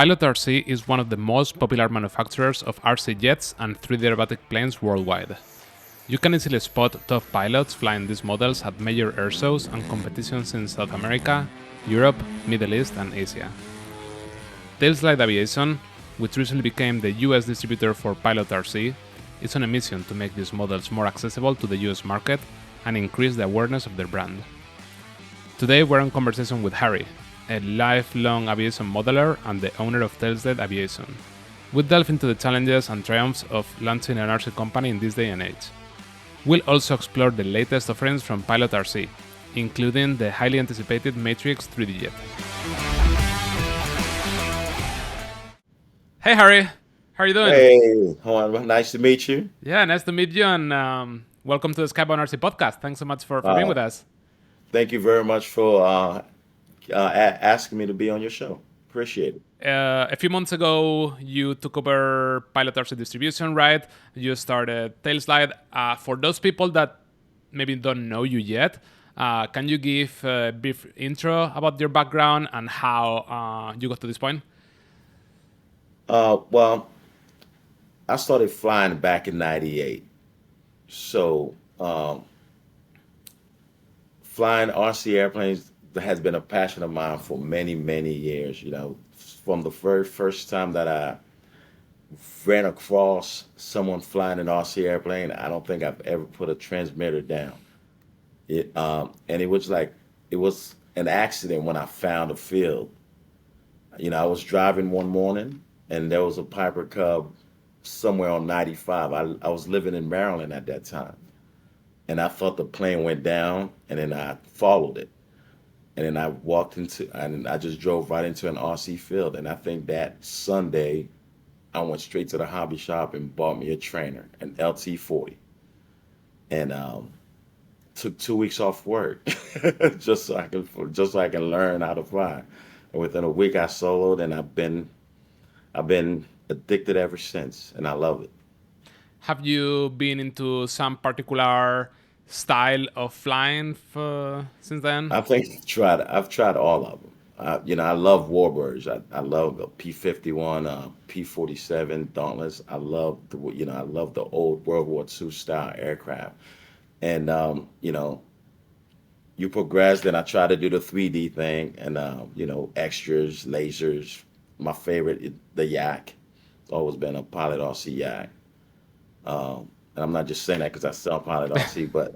PilotRC is one of the most popular manufacturers of RC jets and 3D aerobatic planes worldwide. You can easily spot top pilots flying these models at major air shows and competitions in South America, Europe, Middle East, and Asia. Tailslide Aviation, which recently became the US distributor for PilotRC, is on a mission to make these models more accessible to the US market and increase the awareness of their brand. Today we're in conversation with Harry, a lifelong aviation modeler and the owner of Tailslide Aviation. We'll delve into the challenges and triumphs of launching an RC company in this day and age. We'll also explore the latest offerings from PilotRC, including the highly anticipated Matrix 3D jet. Hey Harry, how are you doing? Hey, Juan, nice to meet you. Yeah, nice to meet you, and welcome to the Skybound RC podcast. Thanks so much for being Uh, with us. Thank you very much for asking me to be on your show. Appreciate it. A few months ago, you took over PilotRC distribution, right? You started Tailslide. For those people that maybe don't know you yet, can you give a brief intro about your background and how you got to this point? Well, I started flying back in '98, so flying RC airplanes has been a passion of mine for many, many years. From the very first time that I ran across someone flying an RC airplane, I don't think I've ever put a transmitter down. And it was an accident when I found a field. I was driving one morning and there was a Piper Cub somewhere on 95. I was living in Maryland at that time. And I thought the plane went down and then I followed it. And then and I just drove right into an RC field. And I think that Sunday, I went straight to the hobby shop and bought me a trainer, an LT40. And took 2 weeks off work just so I can learn how to fly. And within a week I soloed and I've been addicted ever since, and I love it. Have you been into some particular style of flying since then? I've tried all of them. I love warbirds. I love the P-51, P-47 Dauntless. I love the old World War II style aircraft. And you progress, then I try to do the 3D thing and extras, lasers. My favorite is the Yak. It's always been a Pilot RC Yak. And I'm not just saying that because I sell Pilot RC, but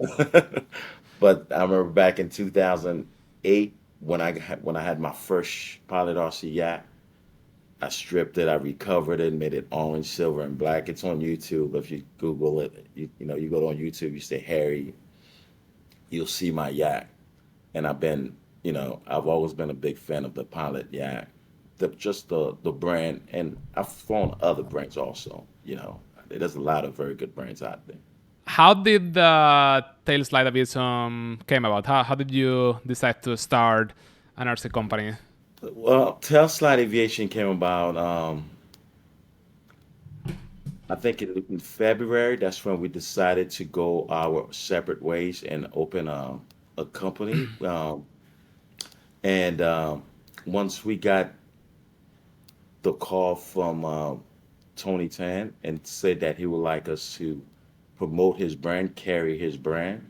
but I remember back in 2008 when I had my first Pilot RC Yak. I stripped it, I recovered it, made it orange, silver, and black. It's on YouTube. If you Google it, you go on YouTube, you say Harry, you'll see my Yak. And I've always been a big fan of the Pilot Yak, the brand, and I've flown other brands also. There's a lot of very good brands out there. How did the Tailslide Aviation came about? How did you decide to start an RC company? Well, Tailslide Aviation came about, I think in February. That's when we decided to go our separate ways and open a company. And once we got the call from Tony Tan and said that he would like us to promote his brand, carry his brand,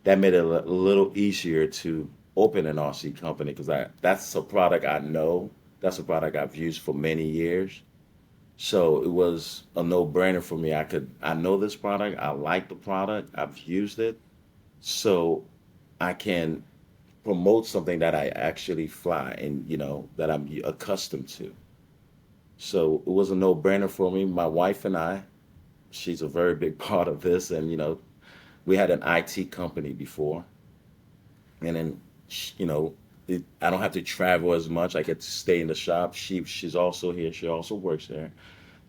that made it a little easier to open an RC company because that's a product I know. That's a product I've used for many years. So it was a no-brainer for me. I know this product. I like the product. I've used it. So I can promote something that I actually fly and, that I'm accustomed to. So it was a no-brainer for me. My wife and I, she's a very big part of this. And, we had an IT company before. And then, I don't have to travel as much. I get to stay in the shop. She's also here. She also works there.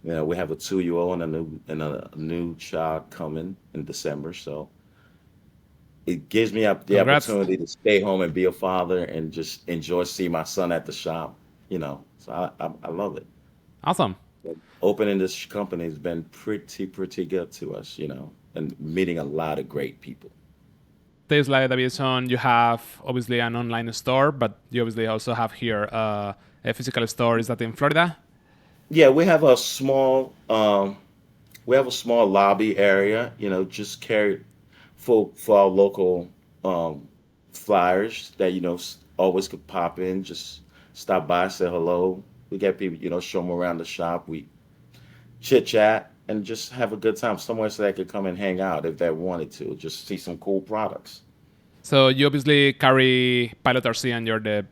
We have a 2-year-old and a new child coming in December. So it gives me up the Congrats. opportunity to stay home and be a father and just enjoy seeing my son at the shop. So I love it. Awesome. Opening this company has been pretty good to us, and meeting a lot of great people. Tailslide Aviation, you have obviously an online store, but you obviously also have here physical store. Is that in Florida? Yeah, we have a small lobby area, just carry for our local um, flyers that always could pop in, just stop by, say hello. We get people, show them around the shop. We chit chat and just have a good time somewhere so they could come and hang out if they wanted to, just see some cool products. So you obviously carry PilotRC and you're the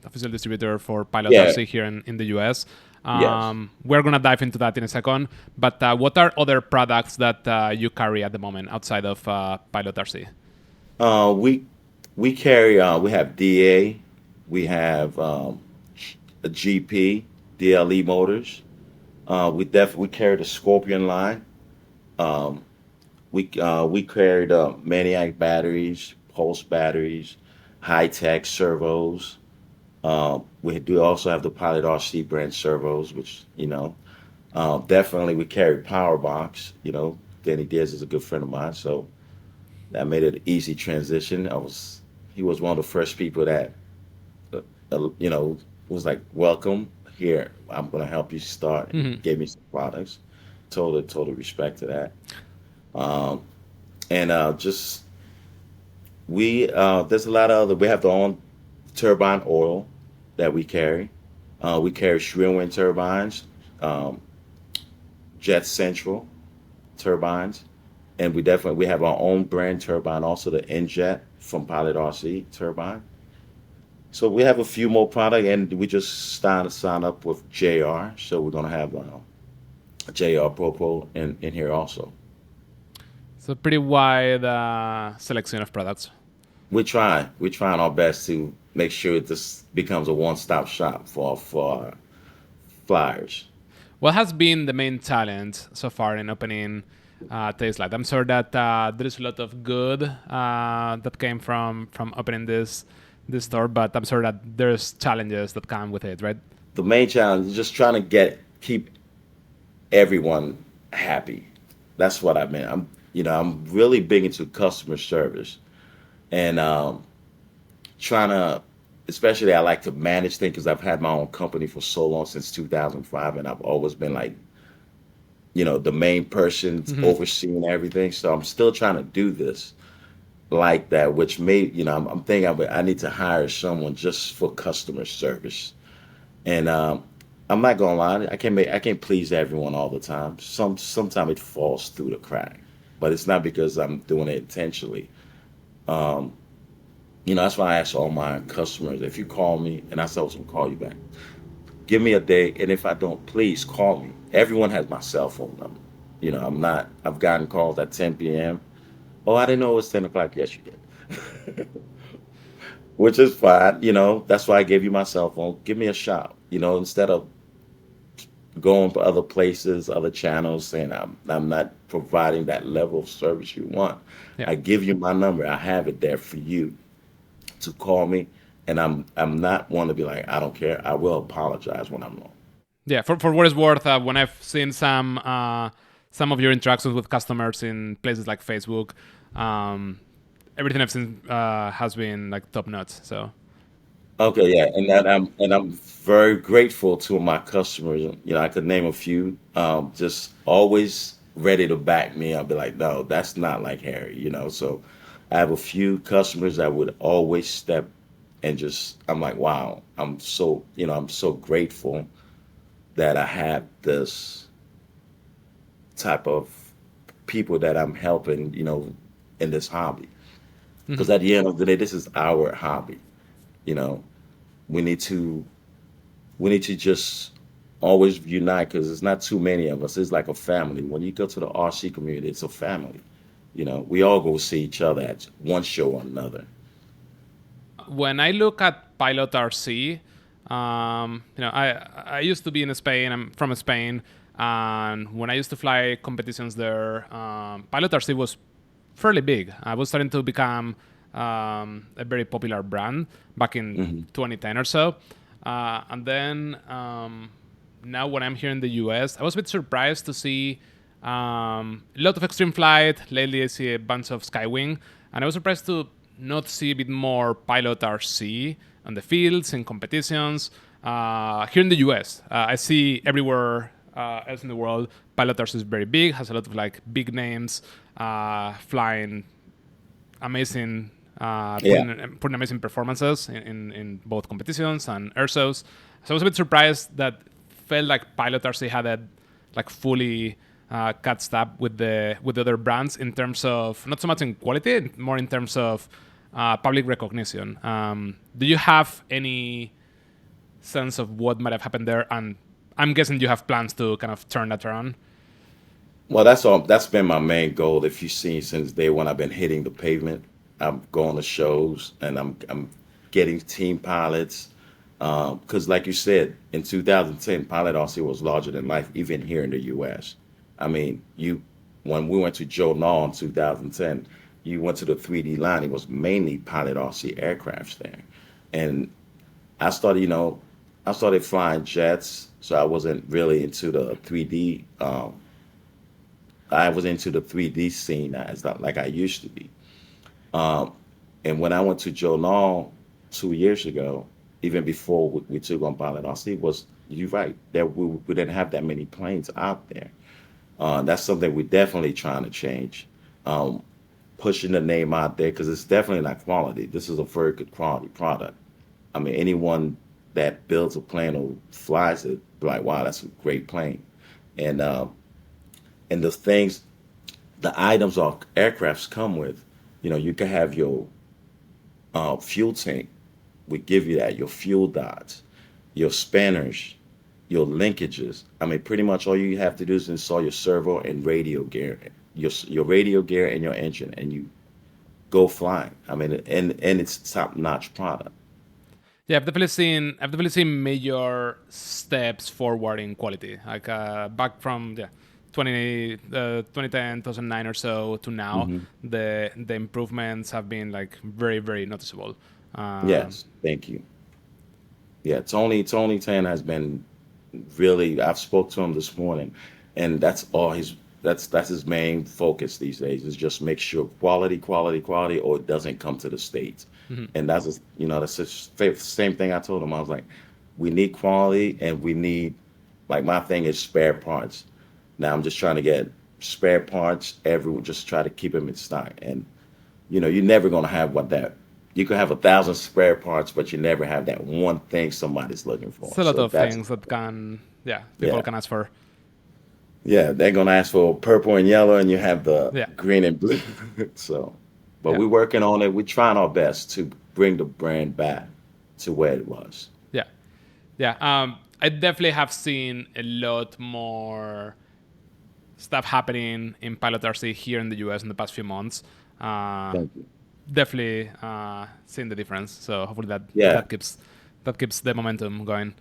official distributor for Yeah. PilotRC here in the US. Yes. We're going to dive into that in a second. But what are other products that you carry at the moment outside of PilotRC? We we have DA, we have a GP, DLE motors. We carry the Scorpion line. Um, we carried Maniac batteries, Pulse batteries, high tech servos. We do also have the Pilot RC brand servos, which definitely we carry Power Box. Danny Diaz is a good friend of mine, so that made it an easy transition. He was one of the first people that was like, "Welcome here. I'm gonna help you start." And Mhm. gave me some products. Total respect to that. Um, and just we there's a lot of other. We have our own turbine oil that we carry. We carry Shrill wind turbines, um, Jet Central turbines, and we have our own brand turbine, also the Injet from Pilot RC turbine. So we have a few more product, and we just started to sign up with JR. So we're gonna have JR Propro in here also. So pretty wide selection of products. We're trying our best to make sure this becomes a one-stop shop for our flyers. What has been the main challenge so far in opening Tailslide? I'm sure that there is a lot of good that came from opening this store, but I'm sure that there's challenges that come with it, right? The main challenge is just trying to keep everyone happy. That's what I meant. I'm really big into customer service, and trying to, especially I like to manage things because I've had my own company for so long since 2005, and I've always been like, the main person Hmm. overseeing everything. So I'm still trying to do this like that, which I'm thinking I need to hire someone just for customer service. And I'm not gonna lie, I can't please everyone all the time. Sometimes it falls through the crack, but it's not because I'm doing it intentionally. Um, that's why I ask all my customers, if you call me, and I tell them call you back. Give me a day, and if I don't, please call me. Everyone has my cell phone number. I've gotten calls at 10 p.m. Oh, I didn't know it was 10 o'clock. Yes, you did. Which is fine. That's why I gave you my cell phone. Give me a shout. Instead of going for other places, other channels, saying I'm not providing that level of service you want. Yeah. I give you my number. I have it there for you to call me, and I'm not one to be like, I don't care. I will apologize when I'm wrong. Yeah, for what it's worth, when I've seen some of your interactions with customers in places like Facebook, um, everything I've seen has been like top notch. So Okay, yeah, and I'm very grateful to my customers. I could name a few. Just always ready to back me. I'll be like, no, that's not like Harry. So I have a few customers that would always step and just. I'm like, wow. I'm so grateful that I have this type of people that I'm helping. In this hobby, because mhm. at the end of the day, this is our hobby. You know, we need to we need to just always unite because there's not too many of us. It's like a family. When you go to the RC community, it's a family. We all go see each other at one show or another. When I look at Pilot RC, I used to be in Spain. I'm from Spain, and when I used to fly competitions there, Pilot RC was fairly big. I was starting to become a very popular brand back in Hmm. 2010 or so, and then now when I'm here in the US, I was a bit surprised to see a lot of extreme flight. Lately, I see a bunch of Skywing, and I was surprised to not see a bit more Pilot RC on the fields in competitions. Here in the US, I see everywhere else in the world, PilotRC is very big, has a lot of like big names flying amazing, Yeah. putting amazing performances in both competitions and air shows. So I was a bit surprised that felt like PilotRC had a like fully catched up with the other brands in terms of not so much in quality, more in terms of public recognition. Do you have any sense of what might have happened there? And I'm guessing you have plans to kind of turn that around. Well, that's all. That's been my main goal. If you've seen since day one, I've been hitting the pavement. I'm going to shows and I'm getting team pilots. Because, like you said, in 2010, Pilot RC was larger than life, even here in the U.S. I mean, you when we went to Joe Nall in 2010, you went to the 3D line. It was mainly Pilot RC aircrafts there, and I started, I started flying jets, so I wasn't really into the 3D. I was into the 3D scene as not like I used to be. Um, and when I went to Joe Long 2 years ago, even before we took on Pilot RC, was you're right that we didn't have that many planes out there. That's something we're definitely trying to change. Um, Pushing the name out there because it's definitely not quality. This is a very good quality product. I mean, anyone that builds a plane or flies it, be like, wow, that's a great plane. And the things, the items our aircrafts come with, you can have your fuel tank. We give you that, your fuel dots, your spanners, your linkages. I mean, pretty much all you have to do is install your servo and radio gear, your radio gear and your engine, and you go flying. I mean, and it's top notch product. Yeah, I've definitely seen major steps forward in quality. Like back from 2010, 2009 or so to now, Hmm. the improvements have been like very very noticeable. Um, Yes, thank you. Yeah, Tony Tan has been really. I've spoke to him this morning, and that's his main focus these days is just make sure quality, quality, quality, or it doesn't come to the states. And that's the same thing I told him. I was like, we need quality, and we need like my thing is spare parts. Now I'm just trying to get spare parts everywhere, just try to keep them in stock. And you're never gonna have what that. You could have 1,000 spare parts, but you never have that one thing somebody's looking for. it's a lot So of that's things that can people yeah. can ask for. Yeah, they're gonna ask for purple and yellow, and you have the Yeah, green and blue. So, but yeah, we're working on it. We're trying our best to bring the brand back to where it was. yeah, yeah. I definitely have seen a lot more stuff happening in Pilot RC here in the US in the past few months. Uh, Thank you. Definitely seeing the difference. So hopefully Yeah. that keeps the momentum going.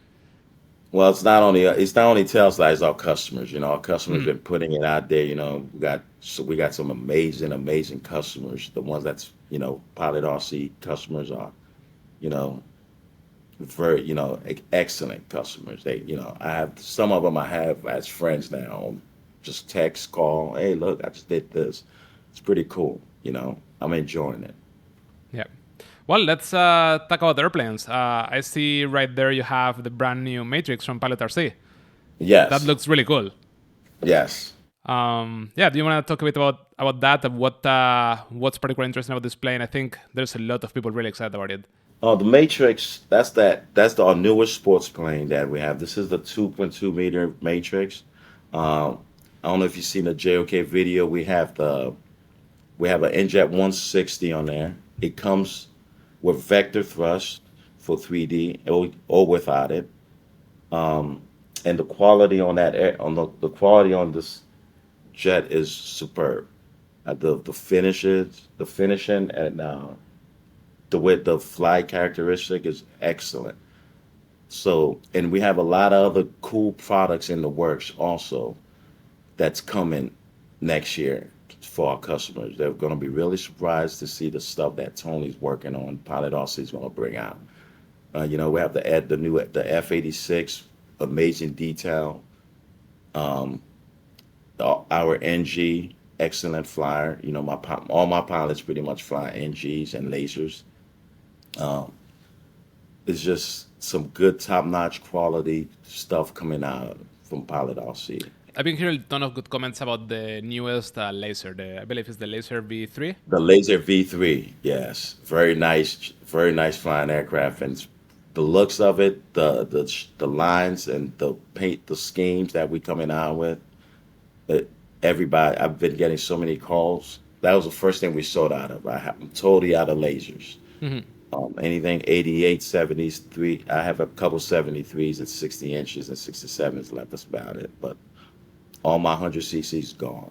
Well, it's not only Tailslide, it's our customers. Our customers Mhm. been putting it out there. We got some amazing, amazing customers. The ones that's Pilot RC customers are you know very excellent customers. I have some of them I have as friends now. Just text, call. Hey, look, I just did this. It's pretty cool. I'm enjoying it. Yeah. Well, let's talk about airplanes. I see right there you have the brand new Matrix from Pilot RC. That Yes, looks really cool. yes. Yeah, do you want to talk a bit about that? Of what's particularly interesting about this plane? I think there's a lot of people really excited about it. The Matrix. Our newest sports plane that we have. This is the 2.2 meter Matrix. I don't know if you've seen the JOK video. We have an NJet 160 on there. It comes with vector thrust for 3D or without it. And the quality on that the quality on this jet is superb. The finishing, and the way the fly characteristic is excellent. So, and we have a lot of other cool products in the works also that's coming next year for our customers. They're going to be really surprised to see the stuff that Tony's working on. Pilot RC is going to bring out. We have the F-86, amazing detail. Um, our NG, excellent flyer. All my pilots pretty much fly NGs and lasers. Um, it's just some good top-notch quality stuff coming out from PilotRC. I've been hearing a ton of good comments about the newest laser. I believe it's the Laser V3. The Laser V3, yes, very nice flying aircraft, and the looks of it, the lines and the paint, the schemes that we coming out with. It, everybody, I've been getting so many calls. That was the first thing we sold out of. I'm totally out of lasers. Anything 88, 73. I have a couple 73s at 60 inches and 67s left. That's about it. But all my 100 cc's gone.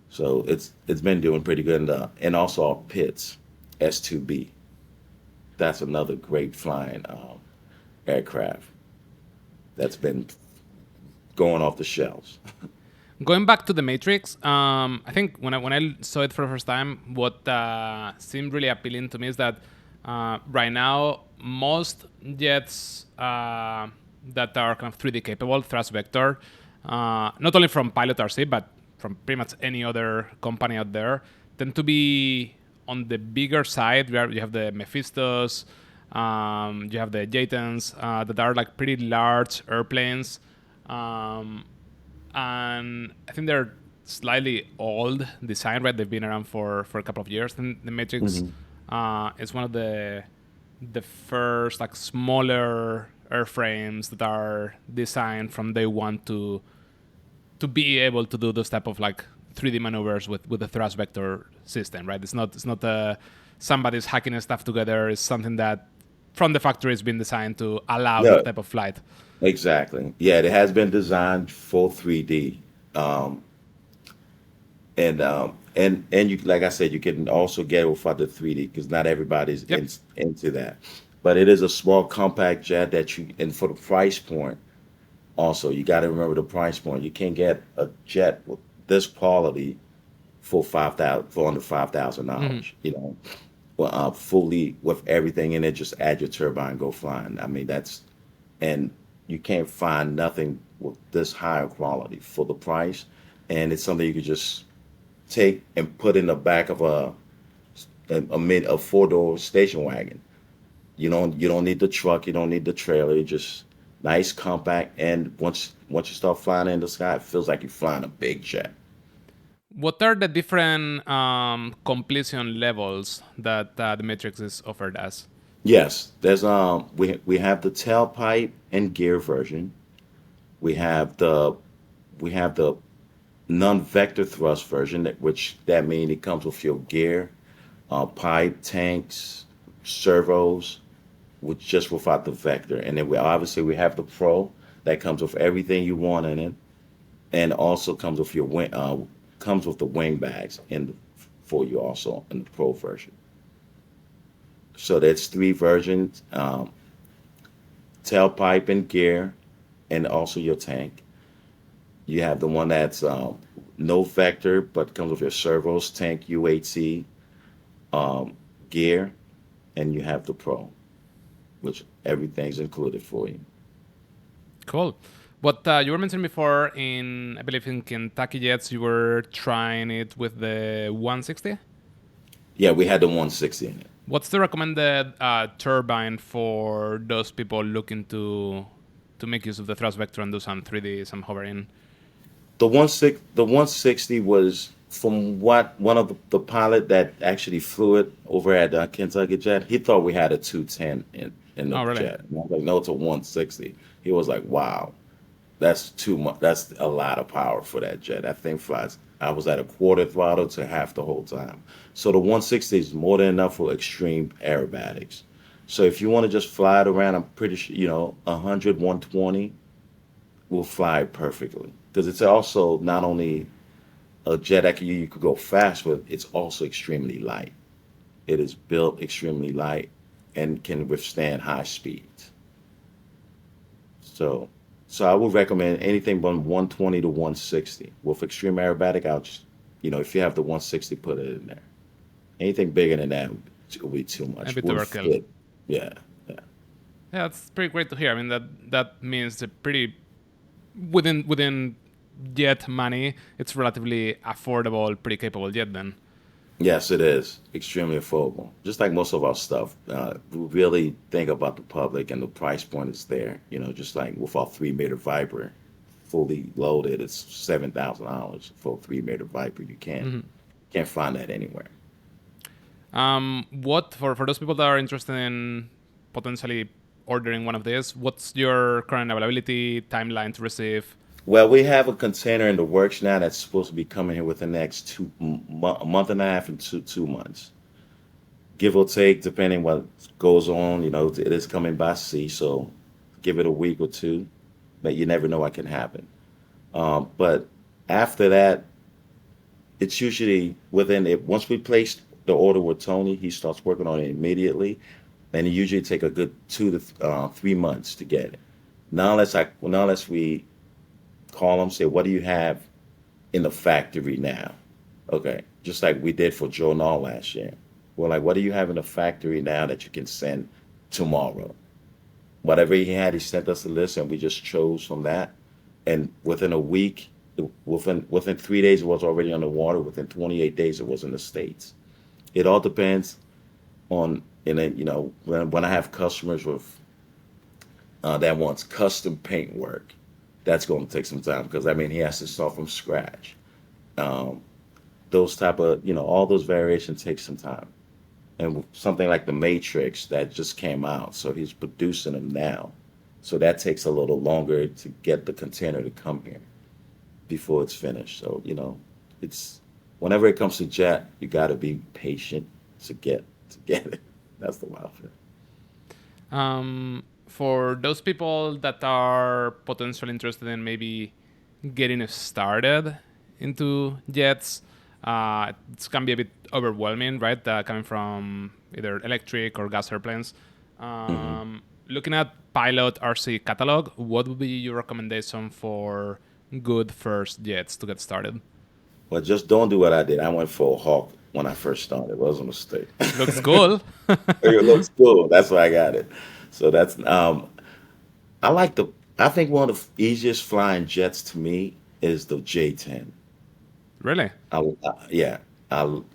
So it's been doing pretty good. And also our pits, S2B. That's another great flying aircraft that's been going off the shelves. Going back to the Matrix, I think when I saw it for the first time, what seemed really appealing to me is that right now most jets that are kind of 3D capable, thrust vector, not only from PilotRC but from pretty much any other company out there, tend to be on the bigger side. Where you have the Mephistos, you have the Jatens that are like pretty large airplanes. And I think they're slightly old design, right? They've been around for a couple of years. And the Matrix is one of the first like smaller airframes that are designed from day one to be able to do those type of like 3D maneuvers with the thrust vector system, right? It's not somebody's hacking stuff together. It's something that from the factory has been designed to allow Yeah, that type of flight. exactly. Yeah, it has been designed for 3D. Um, and you, like I said, you can also get it without the 3D because not everybody's Yep. into that. But it is a small compact jet that and for the price point, also you got to remember the price point. You can't get a jet with this quality for 5,000 for under $5,000. Well, fully with everything in it. Just add your turbine, go flying. I mean, and you can't find nothing with this higher quality for the price. And it's something you could just take and put in the back of a 4-door station wagon. You don't need the truck, you don't need the trailer. You just nice, compact, and once you start flying in the sky, it feels like you're flying a big jet. What are the different completion levels that the Matrix is offered as? Yes, there's we have the tailpipe and gear version. We have the we have the non-vector thrust version, which that means it comes with your gear, pipe, tanks, servos, with just without the vector. And then we have the Pro that comes with everything you want in it, and also comes with comes with the wing bags for you also in the Pro version. So that's three versions: tailpipe and gear, and also your tank. You have the one that's no vector, but comes with your servos, tank, UAT, gear, and you have the Pro, which everything's included for you. Cool. What you were mentioning before I believe in Kentucky Jets, you were trying it with the 160. Yeah, we had the 160 in it. What's the recommended turbine for those people looking to make use of the thrust vector and do some 3D, some hovering? The 160 was from what one of the pilot that actually flew it over at Kentucky Jet. He thought we had a 210 in the Oh, really? jet. And I was like, no, it's a 160. He was like, wow, that's too much. That's a lot of power for that jet. That thing flies. I was at a quarter throttle to half the whole time. So the 160 is more than enough for extreme aerobatics. So if you want to just fly it around, I'm pretty sure, 100, 120 will fly perfectly. Because it's also not only a jet that you could go fast with, it's also extremely light. It is built extremely light and can withstand high speeds. So, so I would recommend anything from 120 to 160. With extreme aerobatic, if you have the 160, put it in there. Anything bigger than that will be too A much. bit Wouldn't overkill. fit. Yeah, yeah. Yeah, that's pretty great to hear. I mean, that means a pretty within jet money, it's relatively affordable, pretty capable jet then. Yes, it is extremely affordable. Just like most of our stuff, we really think about the public and the price point is there. Just like with our 3 meter Viper, fully loaded, it's $7,000 for a 3 meter Viper. You can't find that anywhere. What for those people that are interested in potentially ordering one of these? What's your current availability timeline to receive? Well, we have a container in the works now that's supposed to be coming here within the next a month and a half and two months, give or take, depending what goes on. It is coming by sea, so give it a week or two, but you never know what can happen. But after that, it's usually within it. Once we place the order with Tony, he starts working on it immediately, and it usually take a good 2 to 3 months to get it. Not unless we call him, say, what do you have in the factory now? Okay, just like we did for Joe Nall last year. We're like, what do you have in the factory now that you can send tomorrow? Whatever he had, he sent us a list, and we just chose from that. And within a week, within 3 days, it was already on the water. Within 28 days, it was in the States. It all depends on, and then, when I have customers with that wants custom paint work, that's going to take some time because I mean he has to start from scratch. Um, those type of all those variations take some time. And something like the Matrix that just came out, so he's producing them now. So that takes a little longer to get the container to come here before it's finished. So it's whenever it comes to jet, you got to be patient to get it. That's the wild thing. For those people that are potentially interested in maybe getting started into jets, it can be a bit overwhelming, right? Coming from either electric or gas airplanes. Hmm. Looking at Pilot RC catalog, what would be your recommendation for good first jets to get started? But just don't do what I did. I went for a Hawk when I first started. It was a mistake. Looks cool. It looks cool. That's why I got it. So that's I like the. I think one of the easiest flying jets to me is the J-10. Really? Yeah,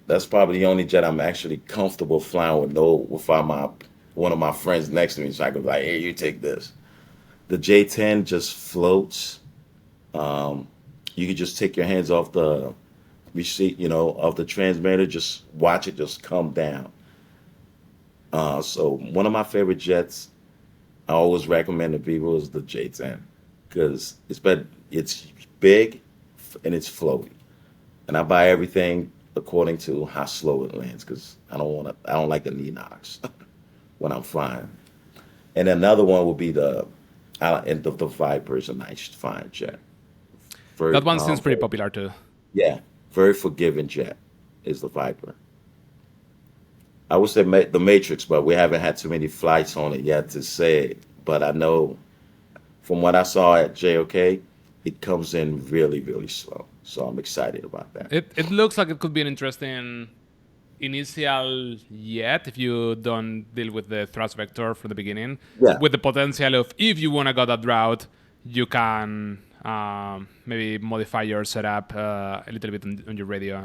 that's probably the only jet I'm actually comfortable flying with. No, without my one of my friends next to me, so I could be like, "Hey, you take this." The J-10 just floats. Um, you could just take your hands off the receipt, of the transmitter. Just watch it just come down. So one of my favorite jets I always recommend to people is the J-10 because it's big and it's floaty. And I buy everything according to how slow it lands because I don't like the knee knocks when I'm flying. And another one will be the Viper is a nice fine jet. Very That one seems pretty popular too. yeah, very forgiving jet is the Viper. I would say the Matrix, but we haven't had too many flights on it yet to say it. But I know from what I saw at JOK, it comes in really, really slow. So I'm excited about that. It looks like it could be an interesting initial yet if you don't deal with the thrust vector from the beginning. Yeah. With the potential of if you want to go that route, you can maybe modify your setup a little bit on your radio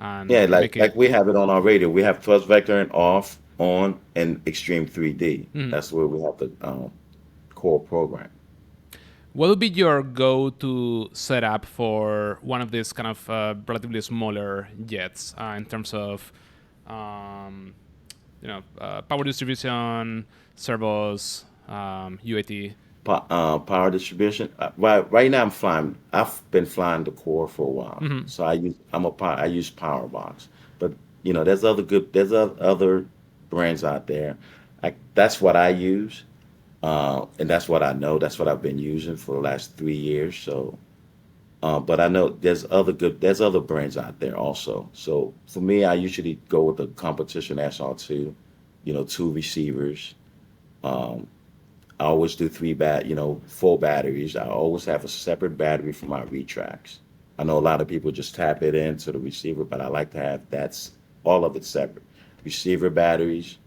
Yeah, and like make it. like we have it on our radio. We have thrust vector and off, on, and extreme 3D. That's where we have the core program. What would be your go-to setup for one of these kind of relatively smaller jets in terms of, um, power distribution, servos, UAT? Power distribution. Right now I'm flying. I've been flying the core for a while, so I use Powerbox. But there's other brands out there. That's what I use, and that's what I know. That's what I've been using for the last 3 years. So, but I know there's other brands out there also. So for me, I usually go with the competition SR2. Two receivers. Um, I always do full batteries. I always have a separate battery for my retracts. I know a lot of people just tap it into the receiver, but I like to have that's all of it separate. Receiver batteries,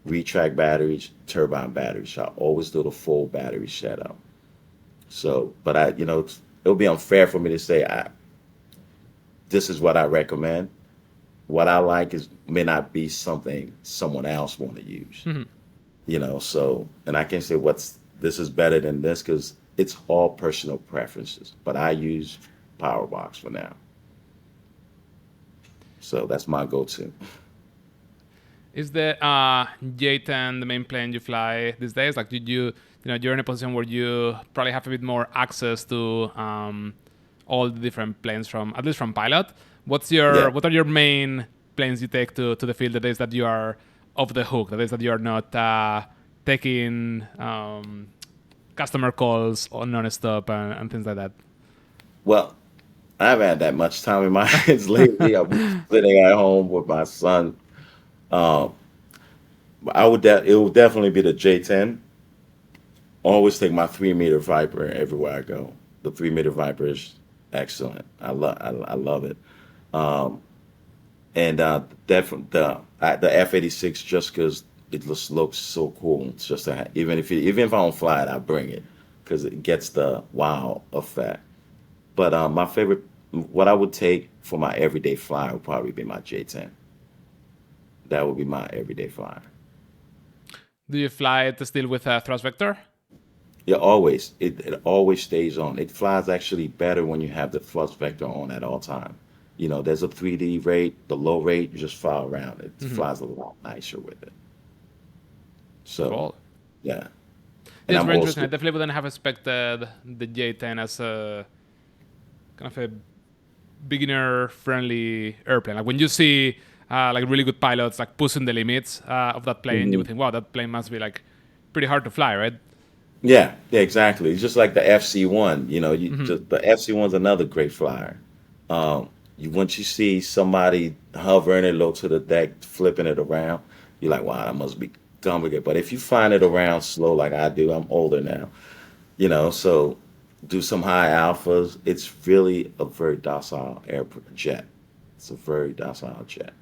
retract batteries, turbine batteries. So I always do the full battery setup. So, but it would be unfair for me to say this is what I recommend. what I like is may not be something someone else want to use. Mhm. So and I can't say what's this is better than this because it's all personal preferences. But I use Powerbox for now, so that's my go-to. Is the J10 the main plane you fly these days? Like, did you're in a position where you probably have a bit more access to all the different planes from, at least from Pilot. Yeah. What are your main planes you take to the field the days that you are off the hook, the days that you are not taking customer calls on non-stop and things like that? Well, I haven't had that much time in my hands lately. I've been sitting at home with my son. Um, it will definitely be the J10. Always take my 3 meter Viper everywhere I go. The 3 meter Viper is excellent. I love it. Um, and definitely the F-86 just because it just looks so cool. It's just even if I don't fly it, I bring it because it gets the wow effect. But my favorite, what I would take for my everyday flyer would probably be my J10. That would be my everyday flyer. Do you fly it still with a thrust vector? Yeah, always. It always stays on. It flies actually better when you have the thrust vector on at all time. There's a 3D rate, the low rate, you just fly around. It Hmm. flies a lot nicer with it. So, Cool. yeah. And Yeah, it's I'm very interesting. I also, definitely wouldn't have expected the J10 as a kind of a beginner-friendly airplane. Like when you see like really good pilots like pushing the limits of that plane, you would Mhm. think, wow, that plane must be like pretty hard to fly, right? yeah, exactly. It's just like the FC1, Hmm. the FC1's another great flyer. Once you see somebody hovering it low to the deck, flipping it around, you're like, wow, that must be complicated. But if you find it around slow like I do, I'm older now, so do some high alphas. It's really a very docile air jet. It's a very docile jet.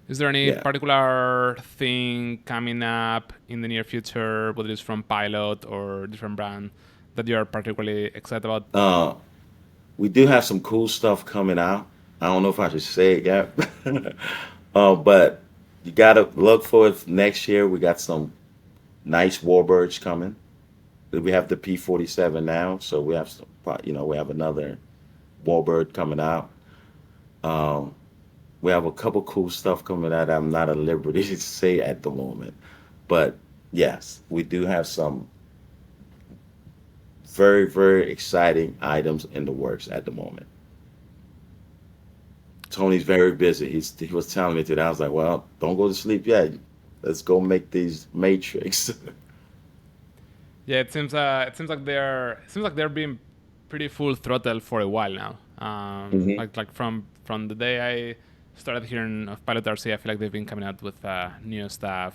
Is there any Yeah. particular thing coming up in the near future, whether it's from Pilot or different brand, that you are particularly excited about? Uh, we do have some cool stuff coming out. I don't know if I should say it yet. But you gotta look for it next year. We got some nice warbirds coming. We have the P-47 now, so we have we have another warbird coming out. Um, we have a couple cool stuff coming out. I'm not at liberty to say at the moment, but yes, we do have some very, very exciting items in the works at the moment. Tony's very busy. He was telling me today. I was like, well, don't go to sleep yet. Let's go make these Matrix. Yeah, it seems like they're being pretty full throttle for a while now. Hmm. Like from the day I started hearing of PilotRC, I feel like they've been coming out with new stuff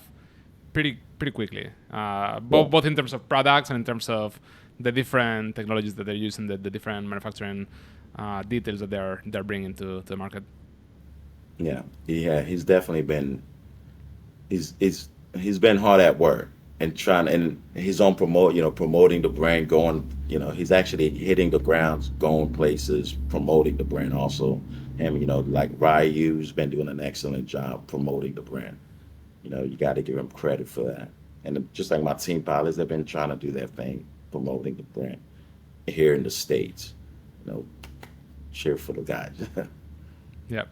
pretty quickly. Yeah. Both in terms of products and in terms of the different technologies that they're using, the different manufacturing details that they're bringing to the market. Yeah. He's definitely been he's been hard at work and trying and he's on promoting the brand, going, he's actually hitting the grounds, going places, promoting the brand also. And like Ryu's been doing an excellent job promoting the brand. You got to give him credit for that. And just like my team pilots, they've been trying to do their thing, promoting the brand here in the States. You know, cheer for the guys. Yeah.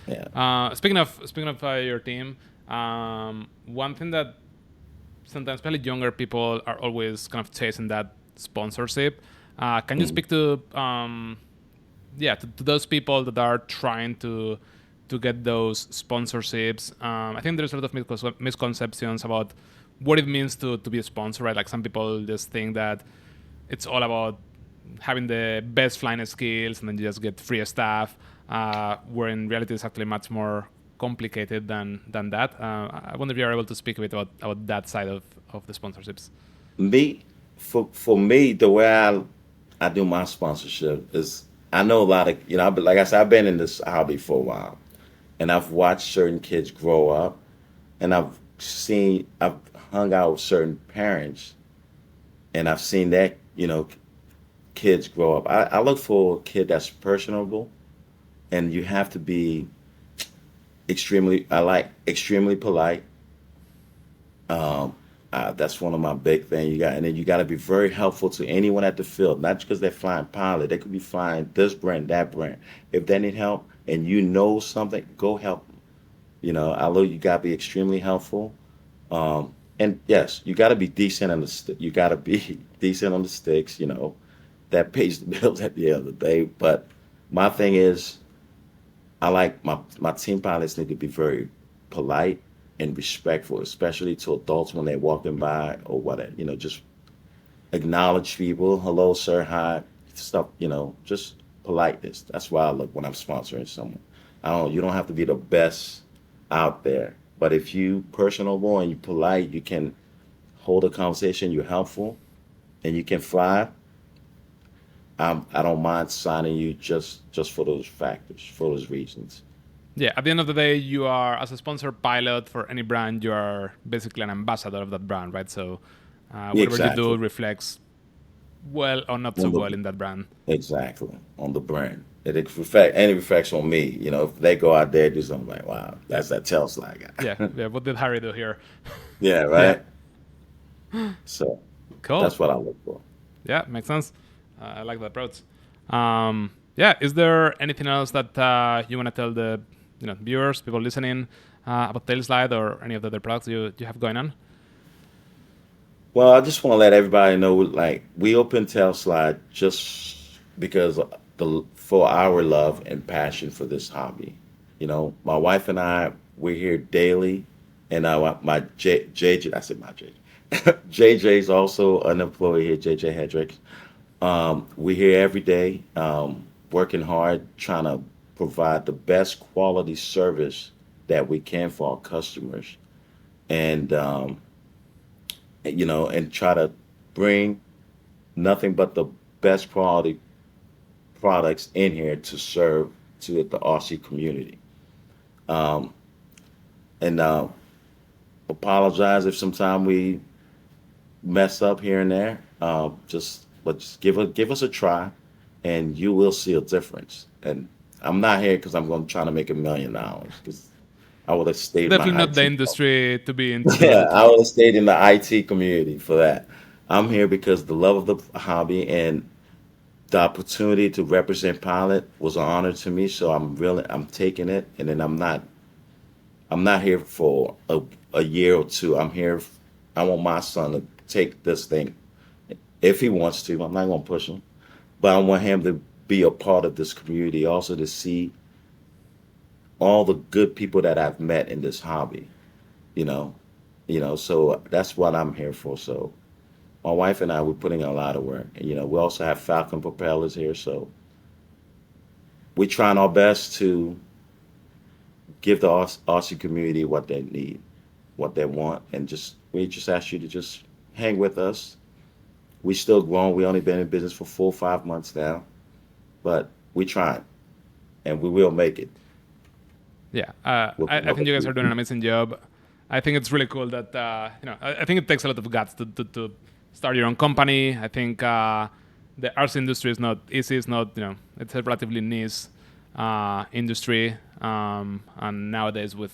Yeah. Speaking of your team, one thing that sometimes especially younger people are always kind of chasing that sponsorship. Can you Mhm. speak to yeah to those people that are trying to get those sponsorships? I think there's a lot of misconceptions about what it means to be a sponsor, right? Like some people just think that it's all about having the best flying skills and then you just get free stuff. Where in reality it's actually much more complicated than that. I wonder if you are able to speak a bit about that side of the sponsorships. Me, for me, the way I do my sponsorship is I know a lot of like I said, I've been in this hobby for a while, and I've watched certain kids grow up, and I've hung out with certain parents, and I've seen that kids grow up. I look for a kid that's personable, and you have to be. I like extremely polite. Um, that's one of my big things. And then you got to be very helpful to anyone at the field, not because they're flying pilot. They could be flying this brand, that brand. If they need help and you know something, go help them. Although you got to be extremely helpful. And yes, you got to be decent on you got to be decent on the sticks. That pays the bills at the end of the day. But my thing is, I like my team pilots need to be very polite and respectful, especially to adults when they're walking by or whatever. Just acknowledge people. Hello, sir. Hi. Stuff. Just politeness. That's why I look when I'm sponsoring someone. I don't. You don't have to be the best out there, but if you personable and you polite, you can hold a conversation. You're helpful, and you can fly. I don't mind signing you just for those factors, for those reasons. Yeah, at the end of the day, you are, as a sponsored pilot for any brand, you are basically an ambassador of that brand, right? So whatever you do Exactly. reflects well or not so On the well in that brand. exactly on the brand. It reflects on me. If they go out there and do something like, wow, Yeah, that's that Tailslide yeah, guy. yeah. What did Harry do here? Yeah, Yeah, right. So cool. that's what I look for. Yeah, makes sense. I like that approach. Yeah, is there anything else that you want to tell the viewers, people listening about Tailslide or any of the other products you have going on? Well, I just want to let everybody know, like, we opened Tailslide just because for our love and passion for this hobby. My wife and I, we're here daily, and my JJ, I said my JJ. JJ's also an employee here, JJ Hedrick. We're here every day, working hard, trying to provide the best quality service that we can for our customers, and and try to bring nothing but the best quality products in here to serve to the RC community. Um, and apologize if sometime we mess up here and there. But just give us a try, and you will see a difference. And I'm not here because I'm going to try to make $1 million because I would have It's stayed in definitely my not the IT. industry to be in, to be Yeah, honest. I would have stayed in the IT community for that. I'm here because the love of the hobby and the opportunity to represent Pilot was an honor to me. So I'm taking it, and then I'm not here for a year or two. I want my son to take this thing if he wants to. I'm not going to push him, but I want him to be a part of this community, also to see all the good people that I've met in this hobby. You know, So that's what I'm here for. So my wife and I, we're putting in a lot of work, and we also have Falcon propellers here. So we're trying our best to give the RC community what they need, what they want, and we just ask you to just hang with us. We still growing. We only been in business for 4 or 5 months now, but we trying, and we will make it Yeah, with I another think you guys are doing an 3 amazing job. I think it's really cool that I think it takes a lot of guts to start your own company. I think the arts industry is not easy. It's not it's a relatively niche industry, and nowadays with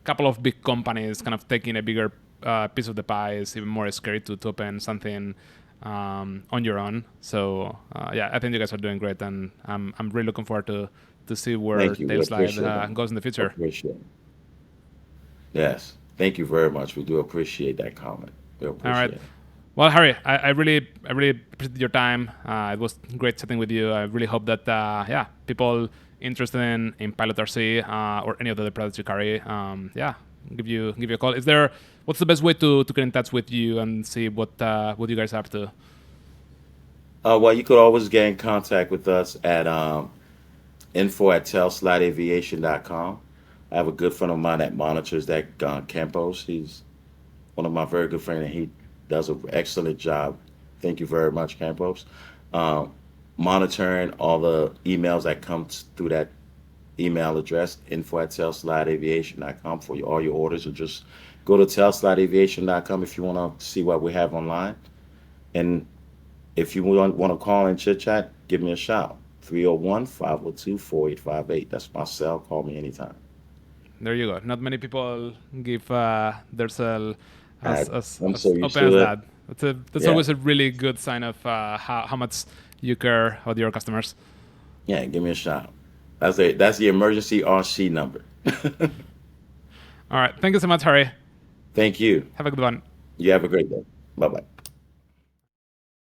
a couple of big companies kind of taking a bigger piece of the pie, it's even more scary to open something on your own. So yeah, I think you guys are doing great, and I'm really looking forward to see where Thank you. We Tailslide appreciate that. goes in the future. Appreciate it. Yes. Thank you very much. We do appreciate that comment. We All right. appreciate it. Well, Harry, I really appreciate your time. It was great chatting with you. I really hope that people interested in PilotRC or any of the other products you carry, give you a call. What's the best way to get in touch with you and see what you guys are up to? Well, you could always get in contact with us at info@tailslideaviation.com. I have a good friend of mine that monitors that Campos. He's one of my very good friends, and he does an excellent job. Thank you very much, Campos. Um, Monitoring all the emails that come through that email address, info@tailslideaviation.com for all your orders, or just go to tailslideaviation.com if you want to see what we have online. And if you want to call and chit chat, give me a shout. 301-502-4858. That's my cell. Call me anytime. There you go. Not many people give their cell I, as I'm so used open as to it. that. That's Yeah. always a really good sign of how much you care about your customers. Yeah, give me a shout. That's the emergency RC number. All right. Thank you so much, Harry. Thank you. Have a good one. You have a great day. Bye bye.